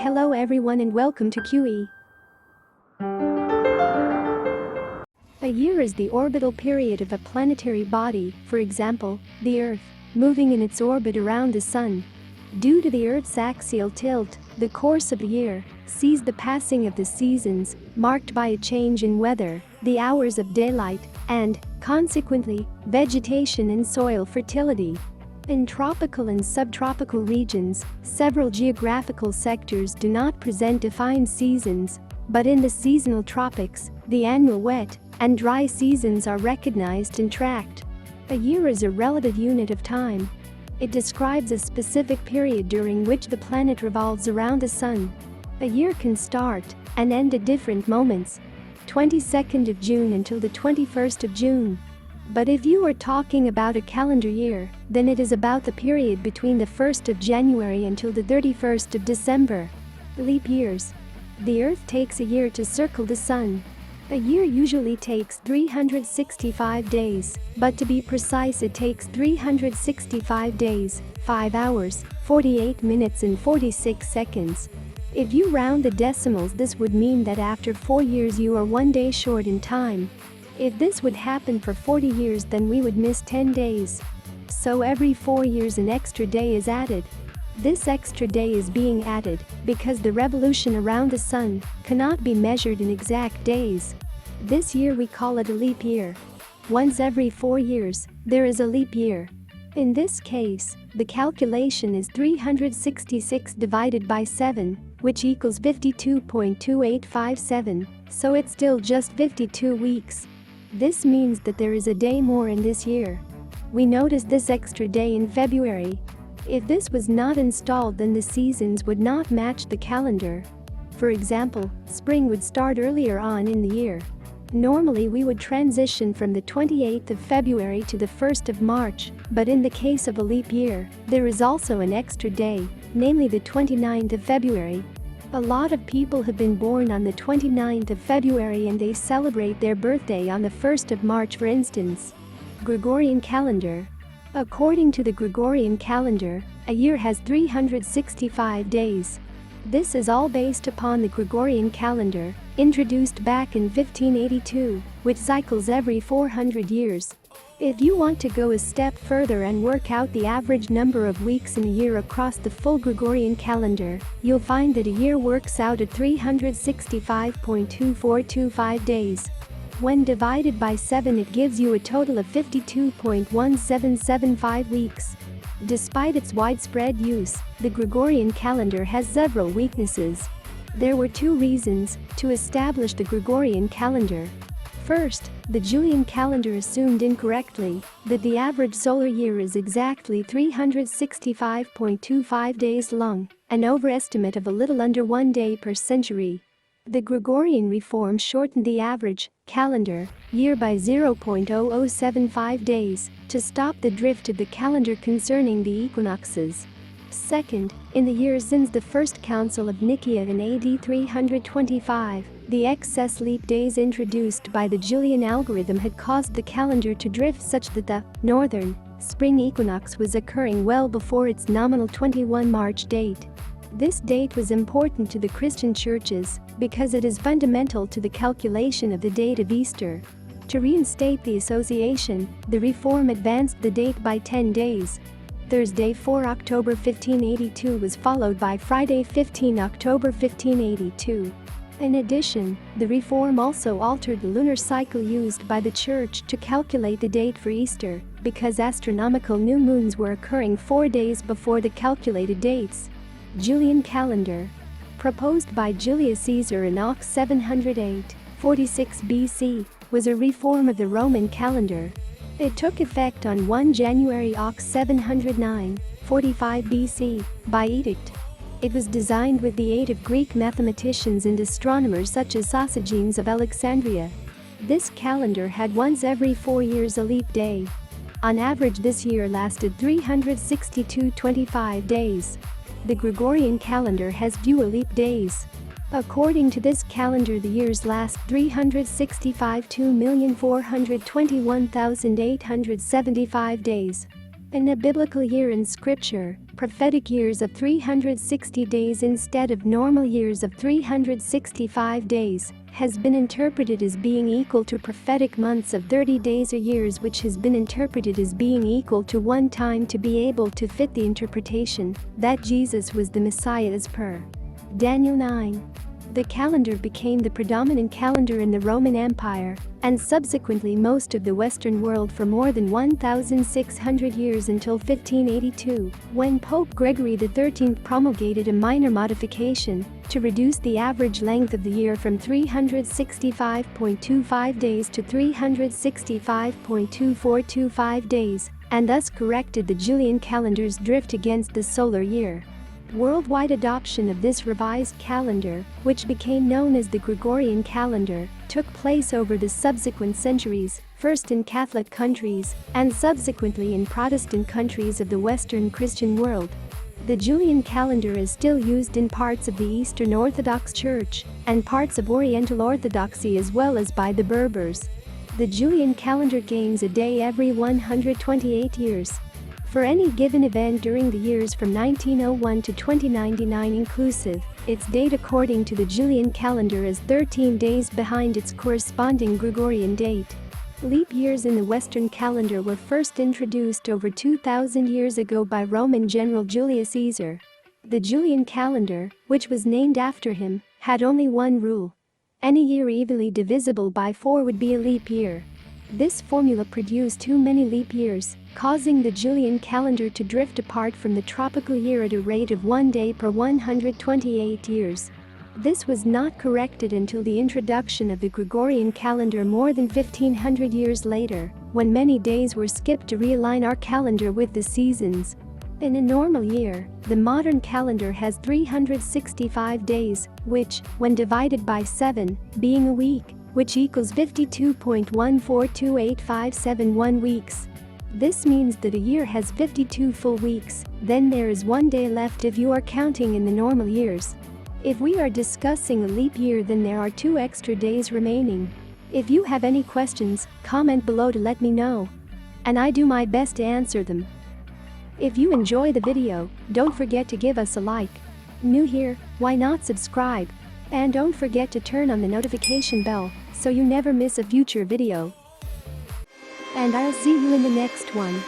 Hello everyone and welcome to QE. A year is the orbital period of a planetary body, for example, the Earth, moving in its orbit around the Sun. Due to the Earth's axial tilt, the course of the year sees the passing of the seasons, marked by a change in weather, the hours of daylight, and, consequently, vegetation and soil fertility. In tropical and subtropical regions, several geographical sectors do not present defined seasons, but in the seasonal tropics, the annual wet and dry seasons are recognized and tracked. A year is a relative unit of time. It describes a specific period during which the planet revolves around the Sun. A year can start and end at different moments, 22nd of June until the 21st of June. But if you are talking about a calendar year, then it is about the period between the 1st of January until the 31st of December. Leap years. The Earth takes a year to circle the Sun. A year usually takes 365 days, but to be precise it takes 365 days, 5 hours, 48 minutes and 46 seconds. If you round the decimals, this would mean that after 4 years you are 1 day short in time. If this would happen for 40 years, then we would miss 10 days. So every 4 years an extra day is added. This extra day is being added because the revolution around the Sun cannot be measured in exact days. This year we call it a leap year. Once every 4 years, there is a leap year. In this case, the calculation is 366 divided by 7, which equals 52.2857, so it's still just 52 weeks. This means that there is a day more in this year. We notice this extra day in February. If this was not installed, then the seasons would not match the calendar. For example, spring would start earlier on in the year. Normally we would transition from the 28th of February to the 1st of March, but in the case of a leap year, there is also an extra day, namely the 29th of February. A lot of people have been born on the 29th of February and they celebrate their birthday on the 1st of March, for instance. Gregorian calendar. According to the Gregorian calendar, a year has 365 days. This is all based upon the Gregorian calendar, introduced back in 1582, which cycles every 400 years. If you want to go a step further and work out the average number of weeks in a year across the full Gregorian calendar, you'll find that a year works out at 365.2425 days. When divided by 7, it gives you a total of 52.1775 weeks. Despite its widespread use, the Gregorian calendar has several weaknesses. There were 2 reasons to establish the Gregorian calendar. First, the Julian calendar assumed incorrectly that the average solar year is exactly 365.25 days long, an overestimate of a little under 1 day per century. The Gregorian reform shortened the average calendar year by 0.0075 days to stop the drift of the calendar concerning the equinoxes. Second, in the years since the First Council of Nicaea in AD 325, the excess leap days introduced by the Julian algorithm had caused the calendar to drift such that the northern spring equinox was occurring well before its nominal 21 March date. This date was important to the Christian churches because it is fundamental to the calculation of the date of Easter. To reinstate the association, the reform advanced the date by 10 days. Thursday 4 October 1582 was followed by Friday 15 October 1582. In addition, the reform also altered the lunar cycle used by the Church to calculate the date for Easter, because astronomical new moons were occurring 4 days before the calculated dates. Julian calendar. Proposed by Julius Caesar in Oct 708, 46 BC, was a reform of the Roman calendar. It took effect on 1 January Oct 709, 45 BC, by edict. It was designed with the aid of Greek mathematicians and astronomers such as Sosigenes of Alexandria. This calendar had once every 4 years a leap day. On average, this year lasted 362.25 days. The Gregorian calendar has fewer leap days. According to this calendar, the years last 365 2,421,875 days. In a biblical year in scripture, prophetic years of 360 days instead of normal years of 365 days has been interpreted as being equal to prophetic months of 30 days or years, which has been interpreted as being equal to one time to be able to fit the interpretation that Jesus was the Messiah as per Daniel 9. The calendar became the predominant calendar in the Roman Empire and subsequently most of the Western world for more than 1,600 years until 1582, when Pope Gregory XIII promulgated a minor modification to reduce the average length of the year from 365.25 days to 365.2425 days, and thus corrected the Julian calendar's drift against the solar year. Worldwide adoption of this revised calendar, which became known as the Gregorian calendar, took place over the subsequent centuries, first in Catholic countries and subsequently in Protestant countries of the Western Christian world. The Julian calendar is still used in parts of the Eastern Orthodox Church and parts of Oriental Orthodoxy as well as by the Berbers. The Julian calendar gains a day every 128 years. For any given event during the years from 1901 to 2099 inclusive, its date according to the Julian calendar is 13 days behind its corresponding Gregorian date. Leap years in the Western calendar were first introduced over 2,000 years ago by Roman general Julius Caesar. The Julian calendar, which was named after him, had only one rule. Any year evenly divisible by 4 would be a leap year. This formula produced too many leap years, causing the Julian calendar to drift apart from the tropical year at a rate of 1 day per 128 years. This was not corrected until the introduction of the Gregorian calendar more than 1,500 years later, when many days were skipped to realign our calendar with the seasons. In a normal year, the modern calendar has 365 days, which, when divided by 7, being a week, which equals 52.142857 weeks. This means that a year has 52 full weeks, then there is 1 day left if you are counting in the normal years. If we are discussing a leap year, then there are 2 extra days remaining. If you have any questions, comment below to let me know, and I do my best to answer them. If you enjoy the video, don't forget to give us a like. New here, why not subscribe? And don't forget to turn on the notification bell so you never miss a future video. And I'll see you in the next one.